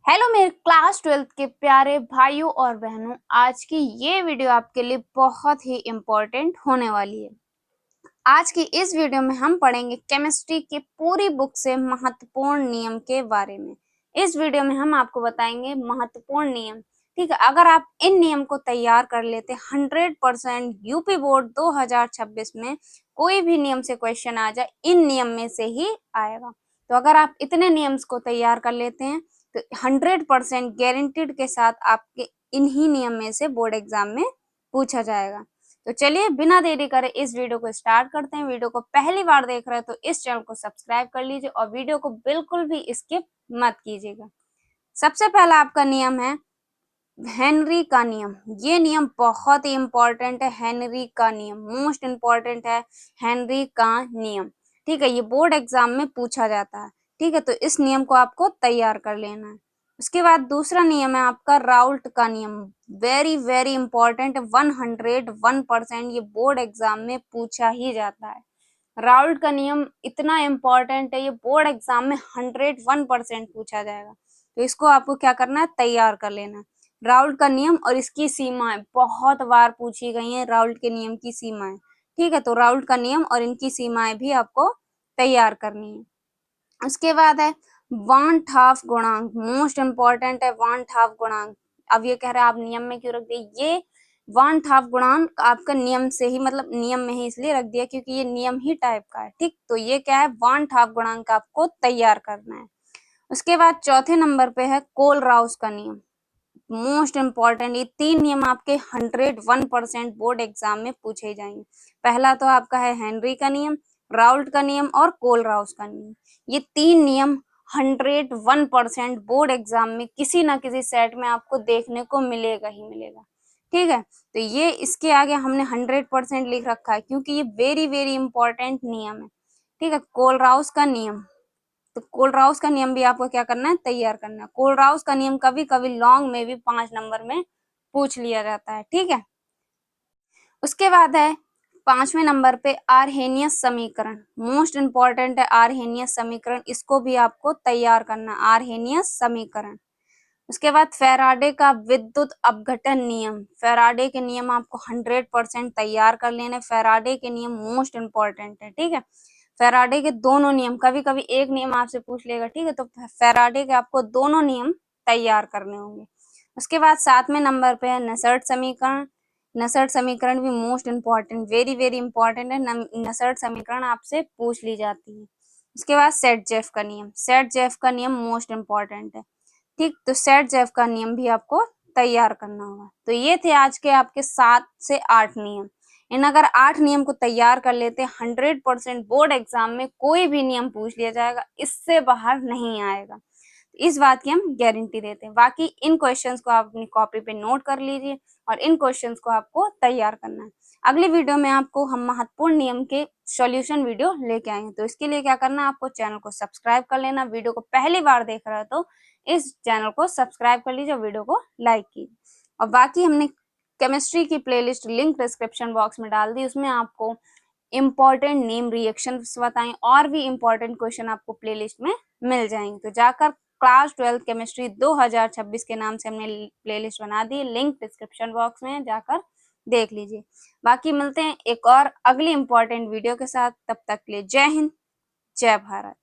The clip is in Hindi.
हेलो मेरे क्लास 12th के प्यारे भाइयों और बहनों, आज की ये वीडियो आपके लिए बहुत ही इम्पोर्टेंट होने वाली है। आज की इस वीडियो में हम पढ़ेंगे केमिस्ट्री की पूरी बुक से महत्वपूर्ण नियम के बारे में। इस वीडियो में हम आपको बताएंगे महत्वपूर्ण नियम। ठीक है, अगर आप इन नियम को तैयार कर लेते 100% यूपी बोर्ड 2026 में कोई भी नियम से क्वेश्चन आ जाए, इन नियम में से ही आएगा। तो अगर आप इतने नियम्स को तैयार कर लेते हैं तो 100% गारंटीड के साथ आपके इन्हीं नियम में से बोर्ड एग्जाम में पूछा जाएगा। तो चलिए बिना देरी करे इस वीडियो को स्टार्ट करते हैं। वीडियो को पहली बार देख रहे हैं तो इस चैनल को सब्सक्राइब कर लीजिए और वीडियो को बिल्कुल भी स्किप मत कीजिएगा। सबसे पहला आपका नियम है हेनरी का नियम। ये नियम बहुत ही इंपॉर्टेंट है। हेनरी का नियम मोस्ट इंपॉर्टेंट है। हेनरी का नियम, ठीक है, ये बोर्ड एग्जाम में पूछा जाता है। ठीक है, तो इस नियम को आपको तैयार कर लेना है। उसके बाद दूसरा नियम है आपका राउल्ट का नियम। वेरी वेरी इंपॉर्टेंट, 101% ये बोर्ड एग्जाम में पूछा ही जाता है। राउल्ट का नियम इतना इम्पोर्टेंट है, ये बोर्ड एग्जाम में 101% पूछा जाएगा। तो इसको आपको क्या करना है, तैयार कर लेना है। राउल्ट का नियम और इसकी सीमाएं बहुत बार पूछी गई हैं। राउल्ट के नियम की सीमाएं, ठीक है, तो राउल्ट का नियम और इनकी सीमाएं भी आपको तैयार करनी है। उसके बाद है वान हाफ गुणांक। मोस्ट इंपॉर्टेंट है वान हाफ गुणांक। अब ये कह रहे हैं आप नियम में क्यों रख दिए, ये वान हाफ गुणांक आपका नियम से ही, मतलब नियम में ही इसलिए रख दिया क्योंकि ये नियम ही टाइप का है। ठीक, तो ये क्या है, वान हाफ गुणांक आपको तैयार करना है। उसके बाद चौथे नंबर पे है कोल राउस का नियम। मोस्ट इंपॉर्टेंट, ये तीन नियम आपके 101% बोर्ड एग्जाम में पूछे जाएंगे। पहला तो आपका है हेनरी का नियम, राउल्ट का नियम और कोल राउस का नियम। ये तीन नियम 101% बोर्ड एग्जाम में किसी ना किसी सेट में आपको देखने को मिलेगा ही मिलेगा। ठीक है, तो ये इसके आगे हमने 100% लिख रखा है क्योंकि ये वेरी वेरी इंपॉर्टेंट नियम है। ठीक है, कोल राउस का नियम, तो कोलराउस का नियम भी आपको क्या करना है, तैयार करना है। कोलराउस का नियम कभी कभी लॉन्ग में भी 5 नंबर में पूछ लिया जाता है। ठीक है, उसके बाद है 5वें नंबर पे आर्हेनियस समीकरण। मोस्ट इंपॉर्टेंट है आर्हेनियस समीकरण, इसको भी आपको तैयार करना, आर्हेनियस समीकरण। उसके बाद फैराडे का विद्युत अपघटन नियम। फैराडे के नियम आपको 100% तैयार कर लेने। फैराडे के नियम मोस्ट इंपॉर्टेंट है। ठीक है, फैराडे के दोनों नियम, कभी कभी एक नियम आपसे पूछ लेगा। ठीक है, तो फैराडे के आपको दोनों नियम तैयार करने होंगे। उसके बाद 7वें नंबर पे है नसर्ट समीकरण। नसर्ट समीकरण भी most important, very very important है। नसर्ट समीकरण आपसे पूछ ली जाती है। उसके बाद सेट जेफ का नियम। सेट जेफ का नियम मोस्ट इंपॉर्टेंट है। ठीक, तो सेट जेफ का नियम भी आपको तैयार करना होगा। तो ये थे आज के आपके 7 से 8 नियम। इन अगर 8 नियम को तैयार कर लेते 100% बोर्ड एग्जाम में कोई भी नियम पूछ लिया जाएगा, इससे बाहर नहीं आएगा। इस बात की हम गारंटी देते हैं। बाकी इन क्वेश्चंस को आप अपनी कॉपी पे नोट कर लीजिए और इन क्वेश्चंस को आपको तैयार करना है। अगली वीडियो में आपको हम महत्वपूर्ण नियम के सॉल्यूशन वीडियो लेके आएंगे। तो इसके लिए क्या करना है, आपको चैनल को सब्सक्राइब कर लेना। वीडियो को पहली बार देख रहे हो तो इस चैनल को सब्सक्राइब कर लीजिए, वीडियो को लाइक कीजिए। और बाकी हमने केमिस्ट्री की प्लेलिस्ट लिंक डिस्क्रिप्शन बॉक्स में डाल दी, उसमें आपको इम्पोर्टेंट नेम रिएक्शन बताएं और भी इम्पोर्टेंट क्वेश्चन आपको प्लेलिस्ट में मिल जाएंगे। तो जाकर क्लास 12 केमिस्ट्री 2026 के नाम से हमने प्लेलिस्ट बना दी, लिंक डिस्क्रिप्शन बॉक्स में जाकर देख लीजिए। बाकी मिलते हैं एक और अगली इंपॉर्टेंट वीडियो के साथ, तब तक के लिए जय हिंद, जय भारत।